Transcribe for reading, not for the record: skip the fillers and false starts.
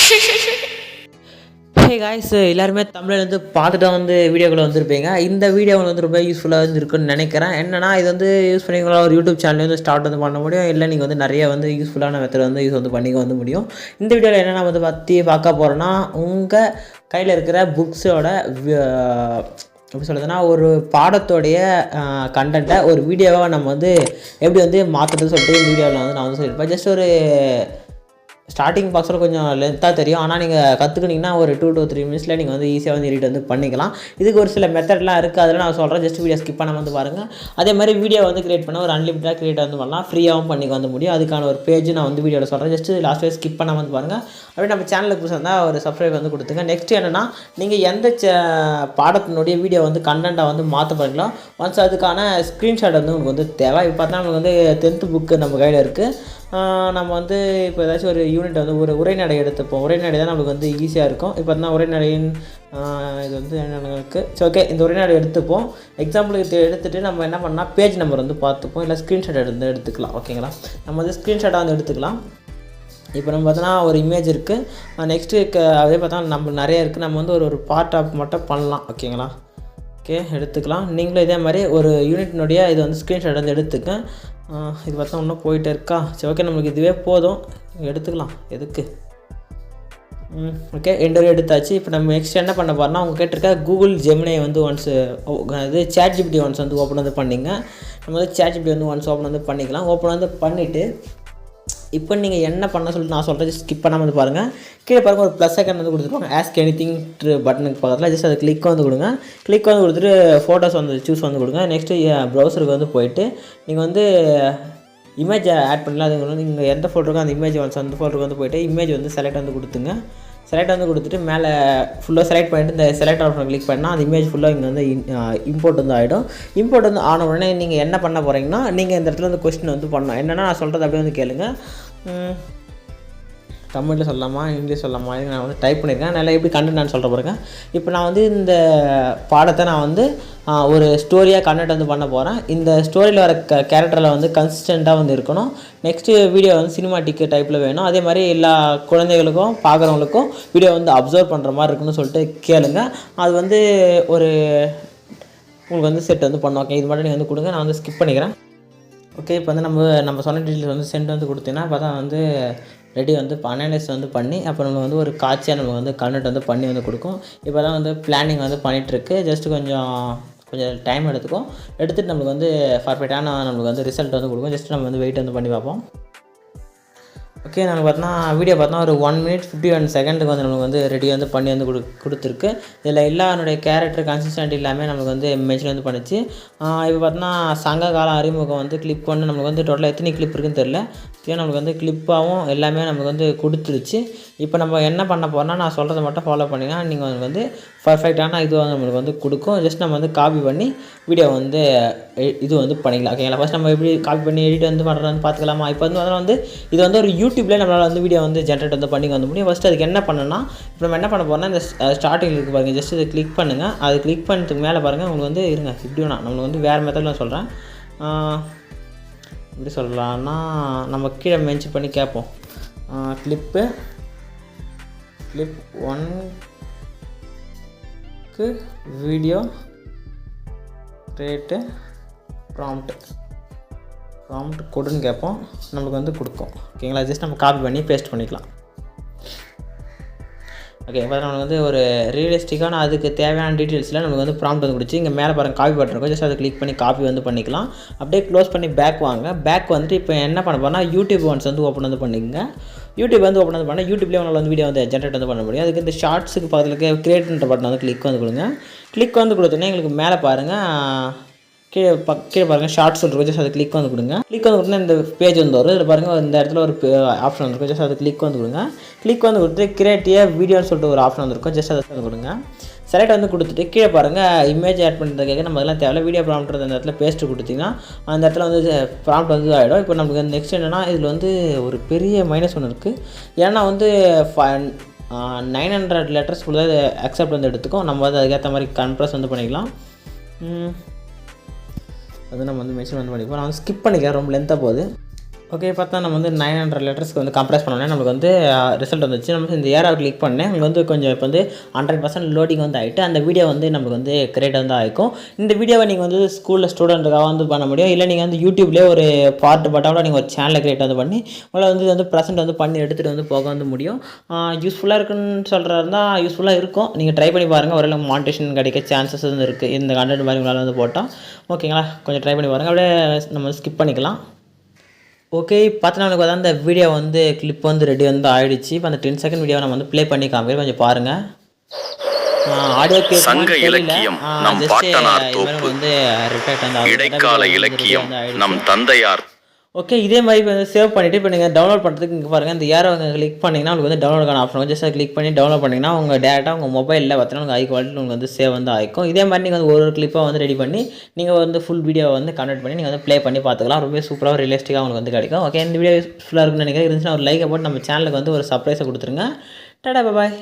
Hey guys, எல்லாருமே தமிழில் வந்து பார்த்துட்டு வந்து வீடியோக்குள்ளே வந்திருப்பீங்க. இந்த வீடியோ வந்து ரொம்ப யூஸ்ஃபுல்லாக வந்து இருக்குன்னு நினைக்கிறேன். என்னன்னா இது வந்து யூஸ் பண்ணிக்கலாம், ஒரு யூடியூப் சேனல் வந்து ஸ்டார்ட் வந்து பண்ண முடியும். இல்லை நீங்கள் வந்து நிறைய வந்து யூஸ்ஃபுல்லான மெத்தட் வந்து யூஸ் வந்து பண்ணிக்க வந்து முடியும். இந்த வீடியோவில் என்னென்ன வந்து பற்றி பார்க்க போகிறோன்னா, உங்கள் கையில் இருக்கிற புக்ஸோட எப்படி சொல்கிறதுனா, ஒரு பாடத்தோடைய கண்டென்ட்டை ஒரு வீடியோவாக நம்ம வந்து எப்படி வந்து மாற்றுறதுன்னு சொல்லிட்டு இந்த வீடியோவில் வந்து நான் வந்து சொல்லியிருப்பேன். ஜஸ்ட் ஒரு ஸ்டார்டிங் பாக்ஸில் கொஞ்சம் லென்த்தாக தெரியும். ஆனால் நீங்கள் கற்றுக்கிட்டிங்கன்னா ஒரு 2 to 3 மினிட்ஸில் நீங்கள் வந்து ஈஸியாக வந்து எடிட் வந்து பண்ணிக்கலாம். இதுக்கு ஒரு சில மெத்தட்லாம் இருக்குது, அதெல்லாம் நான் சொல்கிறேன். ஜஸ்ட் வீடியோ ஸ்கிப் பண்ணாமல் வந்து பாருங்கள். அதே மாதிரி வீடியோ வந்து கிரியேட் பண்ண ஒரு அன்லிமிட்டடாக கிரியேட் வந்து பண்ணலாம், ஃப்ரீயாகவும் பண்ணிக்க வந்து முடியும். அதுக்கான ஒரு பேஜ் நான் வந்து வீடியோவில் சொல்கிறேன். ஜஸ்ட் லாஸ்ட் வரை ஸ்கிப் பண்ணாமல் வந்து பாருங்கள். அப்படியே நம்ம சேனலுக்கு புதுசாக இருந்தால் ஒரு சப்ஸ்கிரைப் வந்து கொடுத்துங்க. நெக்ஸ்ட் என்னென்னா, நீங்கள் எந்த பாடத்தினுடைய வீடியோ வந்து கண்டென்ட்டாக வந்து மாற்ற போகிறீங்களோ ஒன்ஸ் அதுக்கான ஸ்க்ரீன்ஷாட் வந்து உங்களுக்கு வந்து தேவை. இப்போ பார்த்தா நமக்கு வந்து 10th புக்கு நம்ம கையில் இருக்குது. நம்ம வந்து இப்போ ஏதாச்சும் ஒரு யூனிட் வந்து ஒரு உரைநடை எடுத்துப்போம். உரைநடை தான் நம்மளுக்கு வந்து ஈஸியாக இருக்கும். இப்போ தான் உரைநடையின் இது வந்து என்னென்னக்கு சரி, ஓகே, இந்த உரைநடை எடுத்துப்போம். எக்ஸாம்பிளுக்கு எடுத்துகிட்டு நம்ம என்ன பண்ணால் பேஜ் நம்பர் வந்து பார்த்துப்போம், இல்லை ஸ்க்ரீன்ஷாட் எடுத்துக்கலாம். ஓகேங்களா, நம்ம வந்து ஸ்க்ரீன்ஷாட்டாக வந்து எடுத்துக்கலாம். இப்போ நம்ம பார்த்தோன்னா ஒரு இமேஜ் இருக்குது. நெக்ஸ்ட்டு அதே பார்த்தா நம்ம நிறைய இருக்குது. நம்ம வந்து ஒரு பார்ட் ஆஃப் மட்டும் பண்ணலாம். ஓகேங்களா, ஓகே, எடுத்துக்கலாம். நீங்களும் இதே மாதிரி ஒரு யூனிட்னுடைய இது வந்து ஸ்க்ரீன்ஷாட் வந்து எடுத்துக்க. இது பார்த்தா இன்னும் போயிட்டே இருக்கா. சரி, ஓகே, நம்மளுக்கு இதுவே போதும், எடுத்துக்கலாம். எதுக்கு ஓகே, எண்டர் எடுத்தாச்சு. இப்போ நம்ம நெக்ஸ்ட் என்ன பண்ண போகிறோம்னா, அவங்க கேட்டிருக்க கூகுள் ஜெமினை வந்து ஒன்ஸ் இது ChatGPT ஒன்ஸ் வந்து ஓப்பன் வந்து பண்ணிங்க. நம்ம வந்து ChatGPT வந்து ஒன்ஸ் ஓப்பன் வந்து பண்ணிக்கலாம். ஓப்பன் வந்து பண்ணிவிட்டு இப்போ நீங்கள் என்ன பண்ண சொல்லிட்டு நான் சொல்கிறேன், ஜஸ்ட் ஸ்கிப் பண்ணாமல் வந்து பாருங்கள். கீழே பாருங்கள், ஒரு ப்ளஸ் ஐக்கன் வந்து கொடுத்துருப்பாங்க. ஆஸ்க் எனிதிங் பட்டனுக்கு பக்கத்தில் ஜஸ்ட் அதை கிளிக் வந்து கொடுங்க. கிளிக் வந்து கொடுத்துட்டு ஃபோட்டோஸ் வந்து சூஸ் வந்து கொடுங்க. நெக்ஸ்ட்டு ப்ரௌசருக்கு வந்து போயிட்டு நீங்கள் வந்து இமேஜை ஆட் பண்ணலாம். அது வந்து நீங்கள் எந்த ஃபோட்டோக்கோ அந்த இமேஜ் ஒன்ஸ் அந்த ஃபோட்டோக்கு வந்து போய்ட்டு இமேஜ் வந்து செலக்ட் வந்து கொடுத்துங்க. செலக்ட் வந்து கொடுத்துட்டு மேலே ஃபுல்லாக செலக்ட் பண்ணிவிட்டு இந்த செலக்ட் ஆப்ஷன் கிளிக் பண்ணால் அந்த இமேஜ் ஃபுல்லாக இங்கே வந்து இம்போர்ட் வந்து ஆகிடும். இம்போர்ட் வந்து ஆன உடனே நீங்கள் என்ன பண்ண போகிறீங்கன்னா, நீங்கள் இந்த இடத்துல வந்து கொஸ்டின் வந்து பண்ணணும். என்னென்னா நான் சொல்கிறது அப்படியே வந்து கேளுங்க. தமிழில் சொல்லலாமா, இங்கிலீஷ் சொல்லலாமா, நான் வந்து டைப் பண்ணியிருக்கேன். நல்லா எப்படி கண்டென்ட் நான் சொல்கிற பாருங்க. இப்போ நான் வந்து இந்த பாடத்தை நான் வந்து ஒரு ஸ்டோரியாக கண்டென்ட் வந்து பண்ண போகிறேன். இந்த ஸ்டோரியில் வர கேரக்டரில் வந்து கன்சிஸ்டண்ட்டாக வந்து இருக்கணும். நெக்ஸ்ட்டு வீடியோ வந்து சினிமாட்டிக் டைப்பில் வேணும். அதே மாதிரி எல்லா குழந்தைகளுக்கும் பார்க்குறவங்களுக்கும் வீடியோ வந்து அப்சர்வ் பண்ணுற மாதிரி இருக்குன்னு சொல்லிட்டு கேளுங்க. அது வந்து ஒரு உங்களுக்கு வந்து செட் வந்து பண்ணும். ஓகே, இது மட்டும் நீங்கள் வந்து கொடுங்க, நான் வந்து ஸ்கிப் பண்ணிக்கிறேன். ஓகே, இப்போ வந்து நம்ம சொன்ன டீட்டெயில்ஸ் வந்து சென்ட் வந்து கொடுத்தீங்கன்னா இப்போ தான் வந்து ரெடி வந்து அனலைஸ் வந்து பண்ணி அப்புறம் நம்ம வந்து ஒரு காட்சியாக நம்ம வந்து கண்டென்ட் வந்து பண்ணி வந்து கொடுக்கும். இப்போ தான் வந்து பிளானிங் வந்து பண்ணிகிட்ருக்கு. ஜஸ்ட்டு கொஞ்சம் டைம் எடுத்துகிட்டு நம்மளுக்கு வந்து பர்ஃபெக்டான நம்மளுக்கு வந்து ரிசல்ட் வந்து கொடுக்கும். ஜஸ்ட் நம்ம வந்து வெயிட் வந்து பண்ணி பார்ப்போம். ஓகே, நமக்கு பார்த்தோன்னா வீடியோ பார்த்தோன்னா ஒரு 1 minute 51 செகண்டுக்கு வந்து நமக்கு வந்து ரெடி வந்து பண்ணி வந்து கொடுத்துருக்கு. இதில் எல்லாருடைய கேரக்டர் கன்சிஸ்டன்ட் எல்லாமே நமக்கு வந்து மென்ஷன் வந்து பண்ணிச்சு. இப்போ பார்த்தோன்னா சங்க கால அறிமுகம் வந்து கிளிப் பண்ணி நம்மளுக்கு வந்து டோட்டலாக எத்தனை கிளிப் இருக்குதுன்னு தெரில. நம்மளுக்கு வந்து கிளிப்பாகவும் எல்லாமே நமக்கு வந்து கொடுத்துருச்சு. இப்போ நம்ம என்ன பண்ண போகிறோம்னா, நான் சொல்கிறத மட்டும் ஃபாலோ பண்ணிங்கன்னா நீங்கள் வந்து பர்ஃபெக்டான இது வந்து நம்மளுக்கு வந்து கொடுக்கும். ஜஸ்ட் நம்ம வந்து காப்பி பண்ணி வீடியோ வந்து இது வந்து பண்ணிக்கலாம். ஓகேங்களா, ஃபஸ்ட் நம்ம எப்படி காப்பி பண்ணி எடிட் வந்து பண்ணுறதுன்னு பார்த்துக்கலாமா. இப்போ வந்து அதனால் வந்து இது வந்து ஒரு யூடியூப்லேயே நம்மளால் வந்து வீடியோ வந்து ஜென்ரேட் வந்து பண்ணி வந்து முடியும். ஃபஸ்ட்டு அதுக்கு என்ன பண்ணணும்னா, இப்போ நம்ம என்ன பண்ண போகிறோம்னா, இந்த ஸ்டார்டிங் இருக்குது பாருங்கள், ஜஸ்ட் இதை கிளிக் பண்ணுங்கள். அது கிளிக் பண்ணுறதுக்கு மேலே பாருங்கள் உங்களுக்கு வந்து இருங்க, இப்படி வேணாம், நம்மளுக்கு வந்து வேறு மெத்தடில் நான் சொல்கிறேன். எப்படி சொல்லலாம்னா, நம்ம கீழே மென்ஷன் பண்ணி கேட்போம். கிளிப் 1க்கு வீடியோ ரேட்டு ப்ராம்ப்ட் கொடுன்னு கேட்போம். நம்மளுக்கு வந்து கொடுக்கும். ஓகேங்களா, ஜஸ்ட் நம்ம காப்பி பண்ணி பேஸ்ட் பண்ணிக்கலாம். ஓகே, இப்போ நம்மளுக்கு வந்து ஒரு ரியலிஸ்டிக்கான அதுக்கு தேவையான டீட்டெயில்ஸில் நமக்கு வந்து ப்ராம்ப்ட் வந்து கொடுத்து இங்கே மேலே பாருங்கள் காப்பி பட்டன் இருக்கும். ஜஸ்ட் அதை கிளிக் பண்ணி காப்பி வந்து பண்ணிக்கலாம். அப்படியே க்ளோஸ் பண்ணி பேக் வாங்க. பேக் வந்துட்டு இப்போ என்ன பண்ண போகிறோம்னா, யூடியூப் ஒன்ஸ் வந்து ஓப்பன் வந்து பண்ணிக்கங்க. யூடியூப் வந்து ஓப்பன் வந்து பண்ணால் யூடியூப்லேயே உங்களால் வந்து வீடியோ வந்து ஜென்ரேட் வந்து பண்ண முடியும். அதுக்கு இந்த ஷார்ட்ஸுக்கு பக்கத்தில் கிரியேட்ன்ற பட்டன் வந்து கிளிக் வந்து கொடுங்க. கிளிக் வந்து கொடுத்தோன்னே எங்களுக்கு மேலே பாருங்கள், கீழே பாருங்கள் ஷார்ட்ஸ் இருக்கும். ஜஸ்ட் அதை கிளிக் வந்து கொடுங்க. கிளிக் வந்து கொடுத்தா இந்த பேஜ் வந்து வரும். இதில் பாருங்கள் இந்த இடத்துல ஒரு ஆப்ஷன் வந்துருக்கும். ஜஸ்ட் அதை கிளிக் வந்து கொடுங்க. கிளிக் வந்து கொடுத்து கிரியேட்டிவ் வீடியோன்னு சொல்லிட்டு ஒரு ஆப்ஷன் வந்துருக்கும். ஜஸ்ட் அதை வந்து கொடுங்க. செலக்ட் வந்து கொடுத்துட்டு கீழே பாருங்கள் இமேஜ் ஆட் பண்ணுறதுக்காக நம்ம அதெல்லாம் தேவை வீடியோ ப்ராம்ப்ட் அந்த இடத்துல பேஸ்ட்டு கொடுத்திங்கன்னா அந்த இடத்துல வந்து ப்ராம்ப்ட் வந்து ஆகிடும். இப்போ நமக்கு நெக்ஸ்ட் என்னென்னா, இதில் வந்து ஒரு பெரிய மைனஸ் ஒன்று இருக்குது. ஏன்னா வந்து 900 லெட்டர்ஸ் ஃபுல்லாக இது அக்செப்ட் வந்து எடுத்துக்கும். நம்ம வந்து அதுக்கேற்ற மாதிரி கம்ப்ரஸ் வந்து பண்ணிக்கலாம். அது நம்ம வந்து மென்ஷன் வந்து பண்ணிப்போம். நான் வந்து ஸ்கிப் பண்ணிக்கிறேன், ரொம்ப லென்த்தாக போகுது. ஓகே பார்த்தா நம்ம வந்து 900 லெட்டர்ஸ்க்கு வந்து கம்ப்ரஸ் பண்ணோன்னே நம்மளுக்கு வந்து ரிசல்ட் வந்துச்சு. நம்ம இந்த ஏஆர் கிளிக் பண்ணேன். அங்கே வந்து கொஞ்சம் இப்போ வந்து 100% லோடிங் வந்து ஆகிட்டு அந்த வீடியோ வந்து நம்மளுக்கு வந்து கிரியேட் வந்து ஆகிக்கும். இந்த வீடியோவை நீங்கள் வந்து ஸ்கூலில் ஸ்டூடெண்ட்டுக்காக வந்து பண்ண முடியும். இல்லை நீங்கள் வந்து யூடியூப்லேயே ஒரு பார்ட்டாக நீங்கள் ஒரு சேனலை கிரியேட் வந்து பண்ணி உங்களை வந்து ப்ரெசென்ட் வந்து பண்ணி எடுத்துகிட்டு வந்து போக வந்து முடியும். யூஸ்ஃபுல்லாக இருக்குன்னு சொல்கிறதா யூஸ்ஃபுல்லாக இருக்கும். நீங்கள் ட்ரை பண்ணி பாருங்கள். ஒரு மானிட்டேஷன் கிடைக்க சான்சஸ் வந்து இருக்குது இந்த கண்டென்ட் மாதிரி உங்களால் வந்து போட்டால். ஓகேங்களா, கொஞ்சம் ட்ரை பண்ணி பாருங்கள். அப்படியே நம்ம ஸ்கிப் பண்ணிக்கலாம். ஓகே பார்த்தீங்கன்னா நமக்கு வந்து அந்த வீடியோ வந்து கிளிப் வந்து ரெடி வந்து ஆகிடுச்சு. இப்போ அந்த 10 செகண்ட் வீடியோவை நம்ம வந்து ப்ளே பண்ணி காமிக்கிறேன், கொஞ்சம் பாருங்கள். ஆடியோ சங்க இலக்கியம் நம் பாட்டனார் தோப்பு, வந்து ரிஃப்ளெக்ட் வந்து இடைக்கால இலக்கியம் நம் தந்தையார். ஓகே இதே மாதிரி இப்போ வந்து சேவ் பண்ணிவிட்டு இப்போ நீங்கள் டவுன்லோட் பண்ணுறதுக்கு இங்கே பாருங்கள், இந்த ஏரோ கிளிக் பண்ணிங்கன்னா உங்களுக்கு வந்து டவுன்லோடுக்கான ஆப்ஷன் ஜஸ்ட் கிளிக் பண்ணி டவுன்லோட் பண்ணிங்கன்னா உங்கள் டேரெக்டாக உங்கள் மொபைலில் பார்த்தீங்கன்னா உங்களுக்கு ஹை குவாலிட்டி உங்களுக்கு வந்து சேவ் வந்து ஆகிக்கும். இதே மாதிரி நீங்கள் வந்து ஒரு கிளிப்பாக வந்து ரெடி பண்ணி நீங்கள் வந்து ஃபுல் வீடியோவை வந்து கன்வெர்ட் பண்ணி நீங்கள் வந்து ப்ளே பண்ணி பார்த்துக்கலாம். ரொம்ப சூப்பராக ரியலிஸ்டிக்காக உங்களுக்கு வந்து கிடைக்கும். ஓகே இந்த வீடியோ யூஸ்ஃபுல்லாக இருக்குன்னு நினைக்கிறேன். இருந்துச்சுன்னா ஒரு லைக்கை போட்டு நம்ம சேனலுக்கு வந்து ஒரு சர்ப்ரைஸை கொடுத்துருங்க. டாடா பாய்.